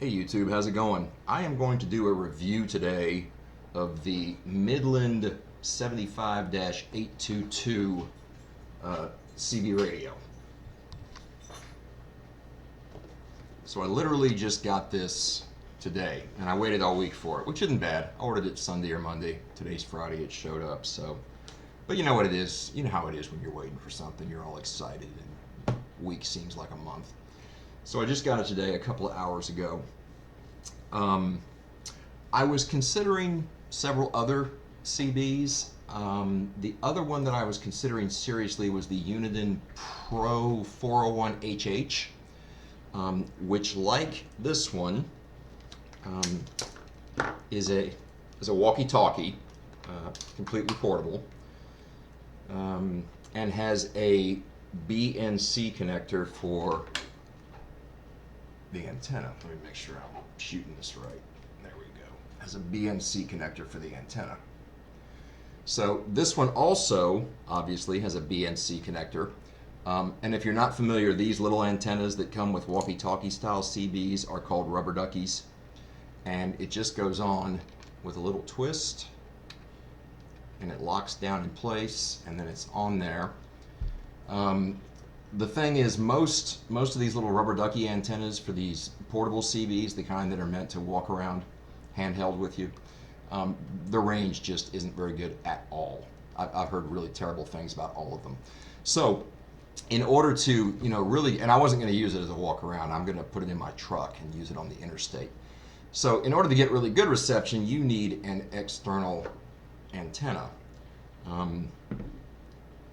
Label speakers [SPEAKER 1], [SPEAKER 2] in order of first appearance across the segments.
[SPEAKER 1] Hey YouTube, how's it going? I am going to do a review today of the Midland 75-822 CB radio. So I literally just got this today, and I waited all week for it, which isn't bad. I ordered it Sunday or Monday. Today's Friday, it showed up, so. But you know what it is. You know how it is when you're waiting for something. You're all excited, and a week seems like a month. So I just got it today a couple of hours ago. I was considering several other CBs. The other one that I was considering seriously was the Uniden Pro 401HH, which, like this one, is a walkie-talkie, completely portable, and has a BNC connector for the antenna. Let me make sure I'm shooting this right. There we go. Has a BNC connector for the antenna. So this one also obviously has a BNC connector. And if you're not familiar, these little antennas that come with walkie-talkie style CBs are called rubber duckies. And it just goes on with a little twist, and it locks down in place, and then it's on there. The thing is, most of these little rubber ducky antennas for these portable CBs, the kind that are meant to walk around handheld with you, the range just isn't very good at all. I've heard really terrible things about all of them. So in order to, really, and I wasn't going to use it as a walk around, I'm going to put it in my truck and use it on the interstate. So in order to get really good reception, you need an external antenna.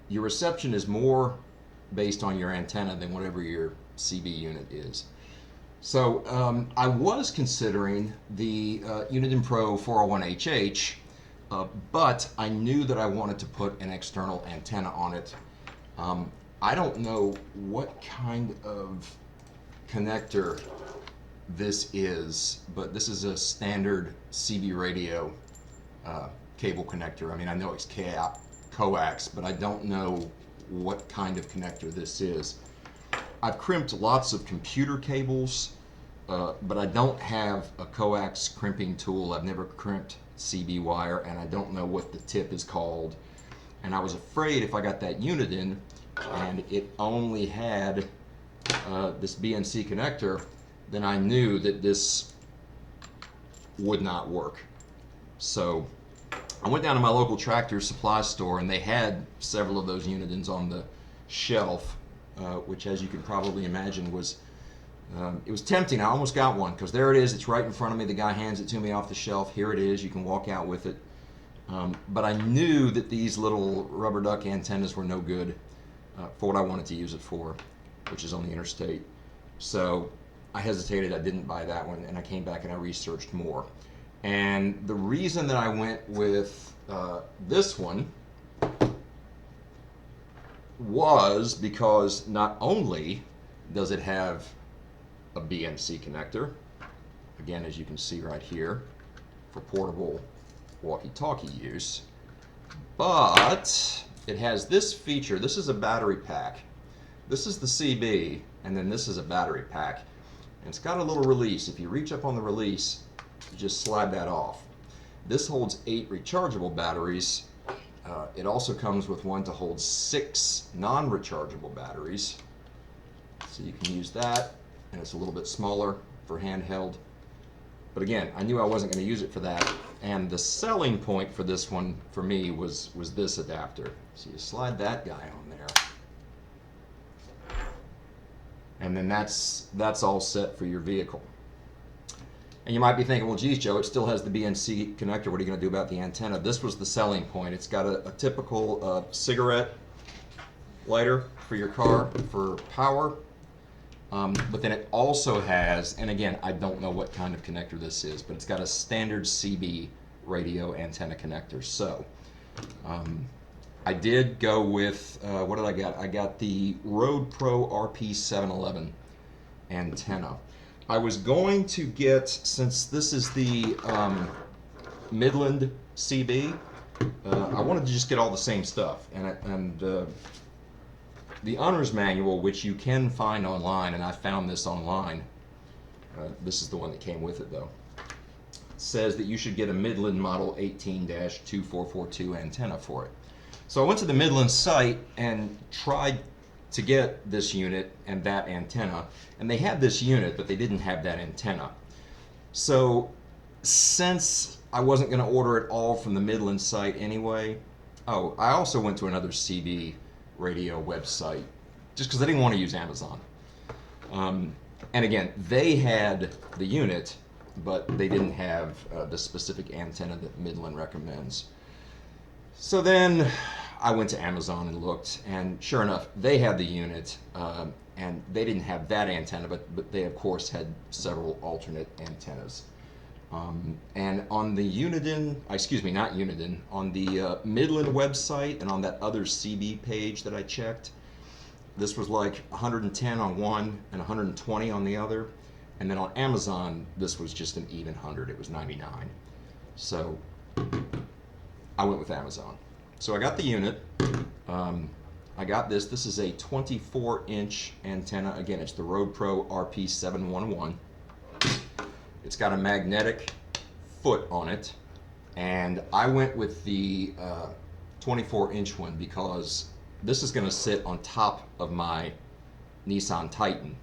[SPEAKER 1] Your reception is more based on your antenna than whatever your CB unit is. So I was considering the Uniden Pro 401HH, but I knew that I wanted to put an external antenna on it. I don't know what kind of connector this is, but this is a standard CB radio cable connector. I mean, I know it's coax, but I don't know what kind of connector this is. I've crimped lots of computer cables, but I don't have a coax crimping tool. I've never crimped CB wire, and I don't know what the tip is called. And I was afraid if I got that Uniden and it only had this BNC connector, then I knew that this would not work. So I went down to my local Tractor Supply store, and they had several of those Unidens on the shelf, which, as you can probably imagine, was it was tempting. I almost got one because there it is. It's right in front of me. The guy hands it to me off the shelf. Here it is. You can walk out with it. But I knew that these little rubber duck antennas were no good for what I wanted to use it for, which is on the interstate. So I hesitated. I didn't buy that one, and I came back and I researched more. And the reason that I went with this one was because not only does it have a BNC connector, again, as you can see right here, for portable walkie-talkie use, but it has this feature. This is a battery pack. This is the CB, and then this is a battery pack. And it's got a little release. If you reach up on the release, you just slide that off. This holds 8 rechargeable batteries. It also comes with one to hold 6 non-rechargeable batteries. So you can use that, and it's a little bit smaller for handheld. But again, I knew I wasn't going to use it for that. And the selling point for this one, for me, was this adapter. So you slide that guy on there. And then that's all set for your vehicle. And you might be thinking, well, geez, Joe, it still has the BNC connector. What are you going to do about the antenna? This was the selling point. It's got a typical cigarette lighter for your car for power. But then it also has, and again, I don't know what kind of connector this is, but it's got a standard CB radio antenna connector. So I did go with, what did I get? I got the RoadPro RP711 antenna. I was going to get, since this is the Midland CB, I wanted to just get all the same stuff. And the owner's manual, which you can find online, and I found this online, This is the one that came with it, though. Says that you should get a Midland model 18-2442 antenna for it. So I went to the Midland site and tried to get this unit and that antenna, and they had this unit, but they didn't have that antenna. So since I wasn't going to order it all from the Midland site anyway, oh, I also went to another CB radio website just because I didn't want to use Amazon. And again, they had the unit, but they didn't have the specific antenna that Midland recommends. So then I went to Amazon and looked, and sure enough, they had the unit, and they didn't have that antenna, but they of course had several alternate antennas. And on the not Uniden, on the Midland website and on that other CB page that I checked, this was like 110 on one and 120 on the other. And then on Amazon, this was just an even 100. It was 99. So I went with Amazon. So I got the unit. I got this. This is a 24-inch antenna. Again, it's the RoadPro RP711. It's got a magnetic foot on it. And I went with the 24-inch one because this is going to sit on top of my Nissan Titan.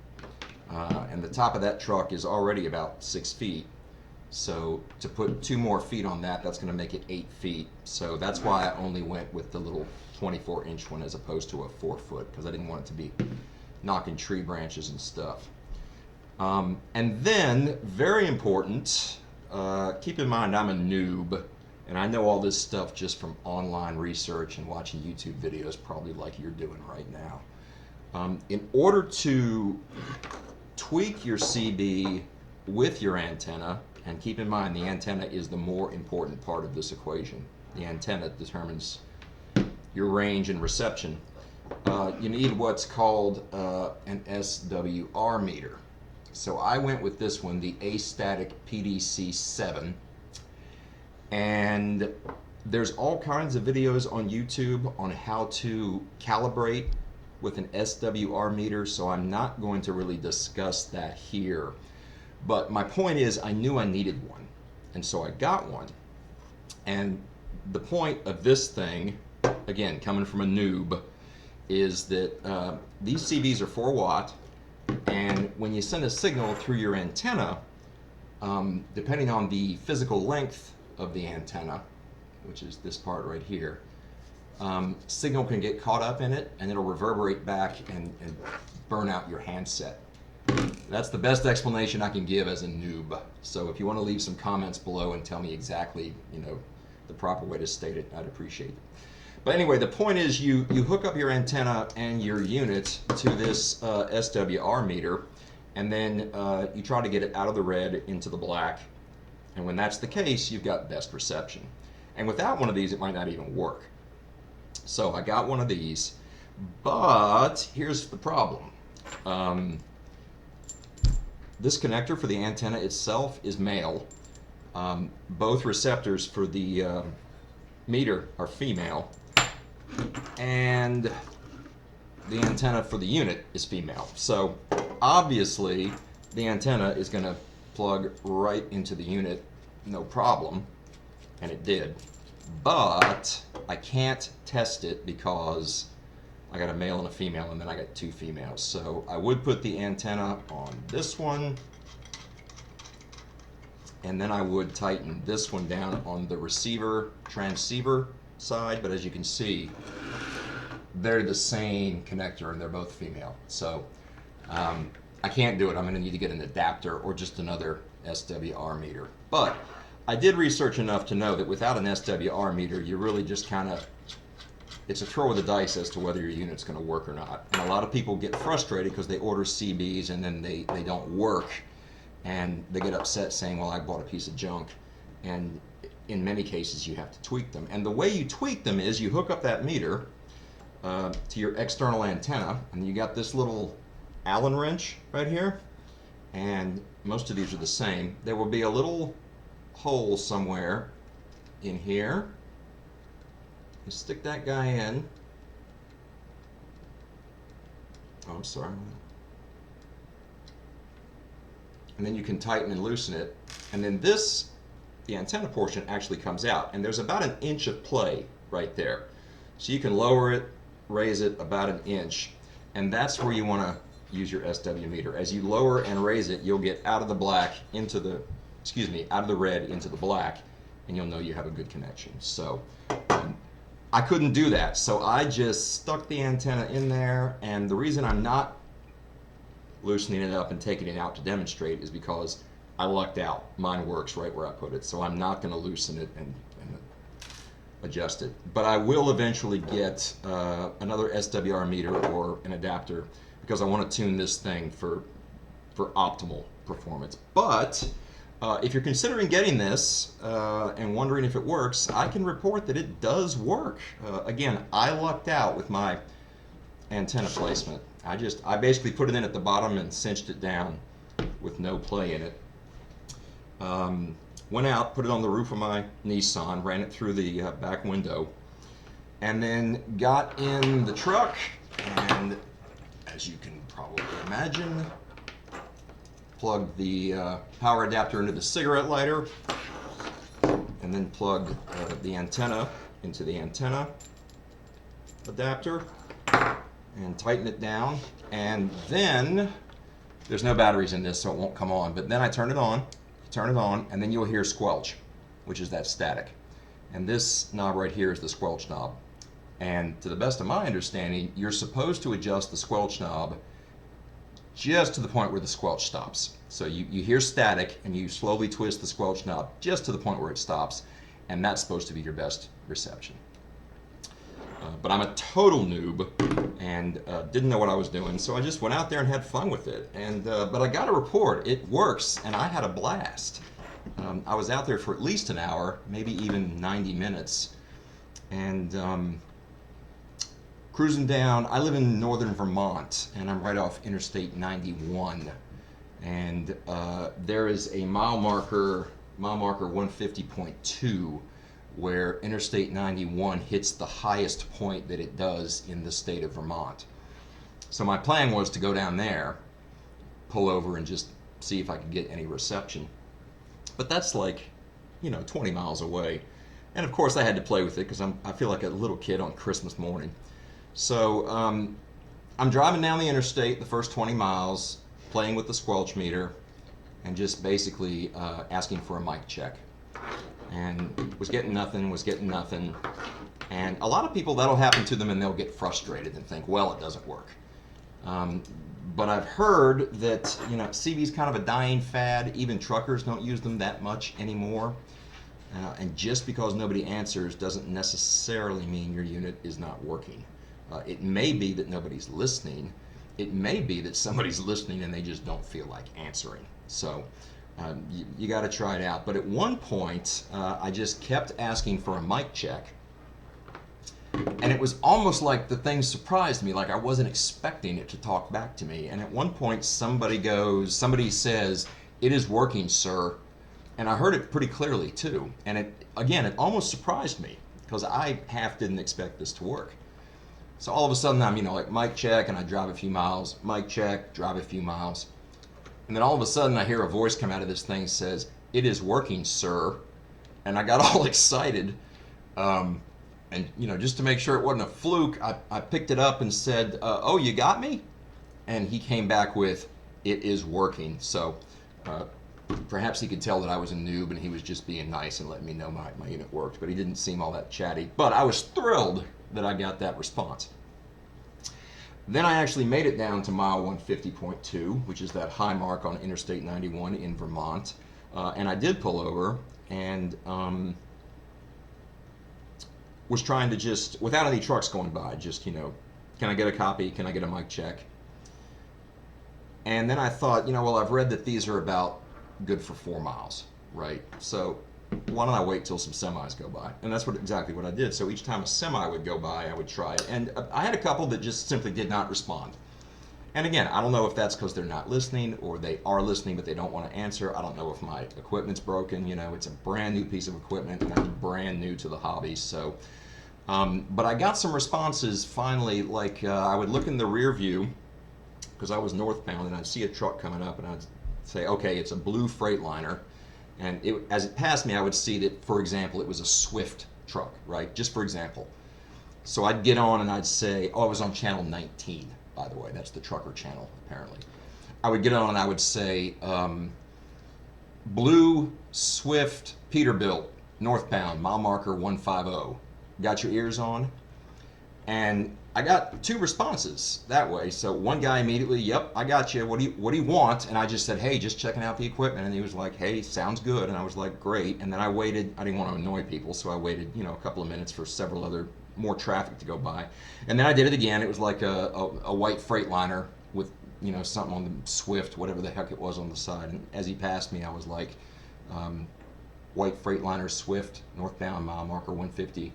[SPEAKER 1] And the top of that truck is already about 6 feet. So to put 2 more feet on that, that's going to make it 8 feet. So that's why I only went with the little 24-inch one as opposed to a 4-foot, because I didn't want it to be knocking tree branches and stuff. And then, very important, keep in mind I'm a noob, and I know all this stuff just from online research and watching YouTube videos, probably like you're doing right now. In order to tweak your CB with your antenna, and keep in mind the antenna is the more important part of this equation. The antenna determines your range and reception. You need what's called an SWR meter. So I went with this one, the Astatic PDC-7, and there's all kinds of videos on YouTube on how to calibrate with an SWR meter, so I'm not going to really discuss that here. But my point is, I knew I needed one, and so I got one. And the point of this thing, again, coming from a noob, is that these CBs are 4 watt, and when you send a signal through your antenna, depending on the physical length of the antenna, which is this part right here, signal can get caught up in it, and it'll reverberate back and burn out your handset. That's the best explanation I can give as a noob. So if you want to leave some comments below and tell me exactly, the proper way to state it, I'd appreciate it. But anyway, the point is you hook up your antenna and your unit to this SWR meter, and then you try to get it out of the red into the black. And when that's the case, you've got best reception. And without one of these, it might not even work. So I got one of these, but here's the problem. This connector for the antenna itself is male. Both receptors for the meter are female. And the antenna for the unit is female. So obviously the antenna is going to plug right into the unit, no problem. And it did. But I can't test it because I got a male and a female, and then I got 2 females. So I would put the antenna on this one, and then I would tighten this one down on the receiver transceiver side. But as you can see, they're the same connector and they're both female. So I can't do it. I'm going to need to get an adapter or just another SWR meter. But I did research enough to know that without an SWR meter, you really just kind of, it's a throw of the dice as to whether your unit's going to work or not. And a lot of people get frustrated because they order CBs and then they don't work, and they get upset saying, well, I bought a piece of junk. And in many cases you have to tweak them. And the way you tweak them is you hook up that meter to your external antenna, and you got this little Allen wrench right here, and most of these are the same. There will be a little hole somewhere in here. You stick that guy in. Oh, I'm sorry. and then you can tighten and loosen it, and then this, the antenna portion, actually comes out, and there's about 1 inch of play right there. So you can lower it, raise it about 1 inch, and that's where you want to use your SW meter. As you lower and raise it, you'll get out of the black into the, out of the red into the black, and you'll know you have a good connection. So I couldn't do that, so I just stuck the antenna in there, and the reason I'm not loosening it up and taking it out to demonstrate is because I lucked out. Mine works right where I put it, so I'm not going to loosen it and adjust it. But I will eventually get another SWR meter or an adapter, because I want to tune this thing for optimal performance. But if you're considering getting this and wondering if it works, I can report that it does work. Again, I lucked out with my antenna placement. I basically put it in at the bottom and cinched it down with no play in it. Went out, put it on the roof of my Nissan, ran it through the back window, and then got in the truck, and as you can probably imagine, plugged the power adapter into the cigarette lighter, and then plugged the antenna into the antenna adapter, and tighten it down. And then, there's no batteries in this, so it won't come on, but then I turn it on, and then you'll hear squelch, which is that static. And this knob right here is the squelch knob. And to the best of my understanding, you're supposed to adjust the squelch knob just to the point where the squelch stops. So you hear static, and you slowly twist the squelch knob just to the point where it stops, and that's supposed to be your best reception. But I'm a total noob and didn't know what I was doing, so I just went out there and had fun with it. And but I got a report, it works, and I had a blast. I was out there for at least an hour, maybe even 90 minutes, and cruising down. I live in northern Vermont, and I'm right off Interstate 91, and there is a mile marker 150.2, where Interstate 91 hits the highest point that it does in the state of Vermont. So my plan was to go down there, pull over, and just see if I could get any reception. But that's like, 20 miles away. And of course I had to play with it, because I feel like a little kid on Christmas morning. So I'm driving down the interstate the first 20 miles, playing with the squelch meter, and just basically asking for a mic check. And was getting nothing. And a lot of people, that'll happen to them, and they'll get frustrated and think, well, it doesn't work. But I've heard that, CB's kind of a dying fad. Even truckers don't use them that much anymore. And just because nobody answers doesn't necessarily mean your unit is not working. It may be that nobody's listening. It may be that somebody's listening and they just don't feel like answering. So you got to try it out. But at one point, I just kept asking for a mic check. And it was almost like the thing surprised me, like I wasn't expecting it to talk back to me. And at one point, somebody says, "It is working, sir." And I heard it pretty clearly too. And it almost surprised me, because I half didn't expect this to work. So all of a sudden, I'm, like mic check, and I drive a few miles, mic check, drive a few miles. And then all of a sudden, I hear a voice come out of this thing that says, "It is working, sir." And I got all excited. And, just to make sure it wasn't a fluke, I picked it up and said, "Oh, you got me?" And he came back with, "It is working." So perhaps he could tell that I was a noob, and he was just being nice and letting me know my unit worked. But he didn't seem all that chatty. But I was thrilled that I got that response. Then I actually made it down to mile 150.2, which is that high mark on Interstate 91 in Vermont. And I did pull over, and was trying to just, without any trucks going by, just, can I get a copy? Can I get a mic check? And then I thought, well, I've read that these are about good for 4 miles, right? So why don't I wait till some semis go by? And that's exactly what I did. So each time a semi would go by, I would try it. And I had a couple that just simply did not respond. And again, I don't know if that's because they're not listening, or they are listening but they don't want to answer. I don't know if my equipment's broken. It's a brand new piece of equipment, and I'm brand new to the hobby. So, but I got some responses finally. Like I would look in the rear view, because I was northbound, and I'd see a truck coming up, and I'd say, okay, it's a blue Freightliner, and as it passed me, I would see that, for example, it was a Swift truck, right? Just for example. So I'd get on and I'd say, oh, I was on channel 19, by the way. That's the trucker channel, apparently. I would get on and I would say, blue Swift Peterbilt, northbound, mile marker 150. Got your ears on? And I got 2 responses that way. So one guy immediately, yep, I got you. What do you want? And I just said, hey, just checking out the equipment. And he was like, hey, sounds good. And I was like, great. And then I waited. I didn't want to annoy people, so I waited, a couple of minutes for several other more traffic to go by. And then I did it again. It was like a white Freightliner with, something on the Swift, whatever the heck it was on the side. And as he passed me, I was like, white Freightliner Swift, northbound, mile marker 150.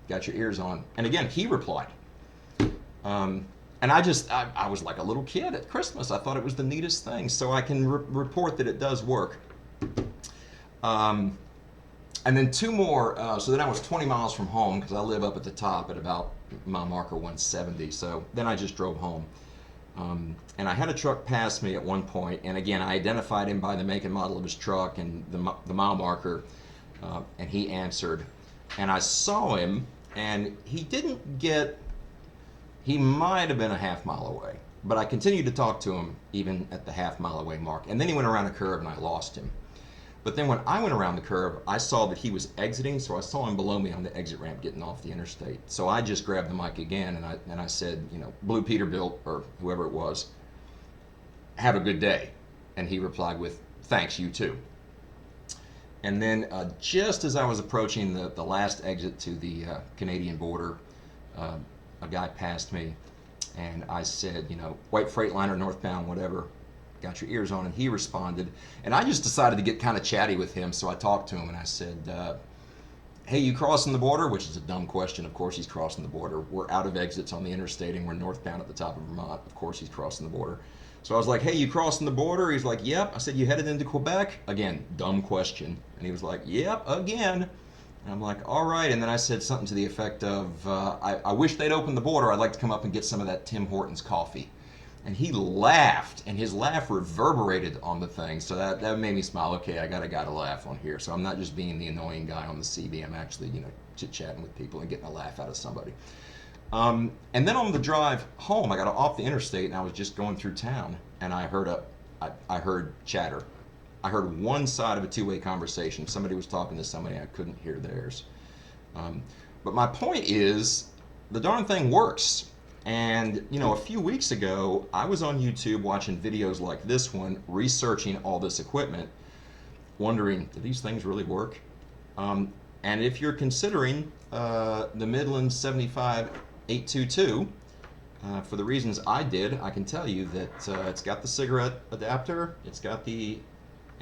[SPEAKER 1] Got your ears on? And again, he replied. And I was like a little kid at Christmas. I thought it was the neatest thing. So I can report that it does work. And then 2 more. So then I was 20 miles from home because I live up at the top at about mile marker 170. So then I just drove home. And I had a truck pass me at one point. And again, I identified him by the make and model of his truck and the mile marker. And he answered. And I saw him, and he might have been a half mile away, but I continued to talk to him even at the half mile away mark. And then he went around a curve and I lost him. But then when I went around the curve, I saw that he was exiting, so I saw him below me on the exit ramp getting off the interstate. So I just grabbed the mic again and I said, Blue Peterbilt, or whoever it was, have a good day. And he replied with, thanks, you too. And then just as I was approaching the last exit to the Canadian border, a guy passed me, and I said, white Freightliner, northbound, whatever, got your ears on? And he responded, and I just decided to get kind of chatty with him, so I talked to him, and I said, hey, you crossing the border? Which is a dumb question. Of course he's crossing the border. We're out of exits on the interstate, and we're northbound at the top of Vermont. Of course he's crossing the border. So I was like, hey, you crossing the border? He's like, yep. I said, you headed into Quebec? Again, dumb question. And he was like, yep, again. And I'm like, all right. And then I said something to the effect of, I wish they'd open the border. I'd like to come up and get some of that Tim Hortons coffee. And he laughed, and his laugh reverberated on the thing. So that made me smile. Okay, I got a guy to laugh on here. So I'm not just being the annoying guy on the CB. I'm actually, chit-chatting with people and getting a laugh out of somebody. And then on the drive home, I got off the interstate and I was just going through town, and I heard chatter. I heard one side of a 2-way conversation. Somebody was talking to somebody. I couldn't hear theirs. But my point is, the darn thing works. And, a few weeks ago, I was on YouTube watching videos like this one, researching all this equipment, wondering, do these things really work? And if you're considering the Midland 75822, for the reasons I did, I can tell you that it's got the cigarette adapter, it's got the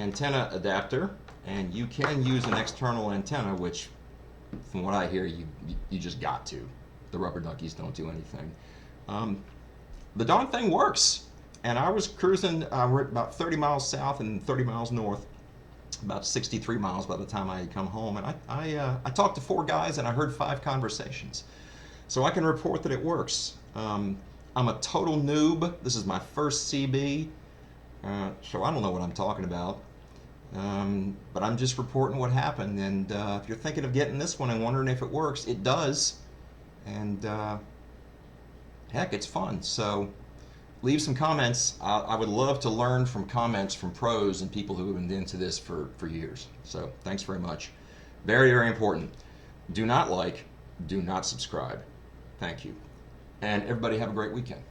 [SPEAKER 1] antenna adapter, and you can use an external antenna, which, from what I hear, you just got to. The rubber duckies don't do anything. The darn thing works. And I was cruising, we're about 30 miles south and 30 miles north, about 63 miles by the time I had come home. And I talked to 4 guys and I heard 5 conversations. So I can report that it works. I'm a total noob. This is my first CB. So I don't know what I'm talking about. But I'm just reporting what happened. And if you're thinking of getting this one and wondering if it works, it does. And heck, it's fun. So leave some comments. I would love to learn from comments from pros and people who have been into this for years. So thanks very much. Very, very important. Do not like, do not subscribe. Thank you. And everybody have a great weekend.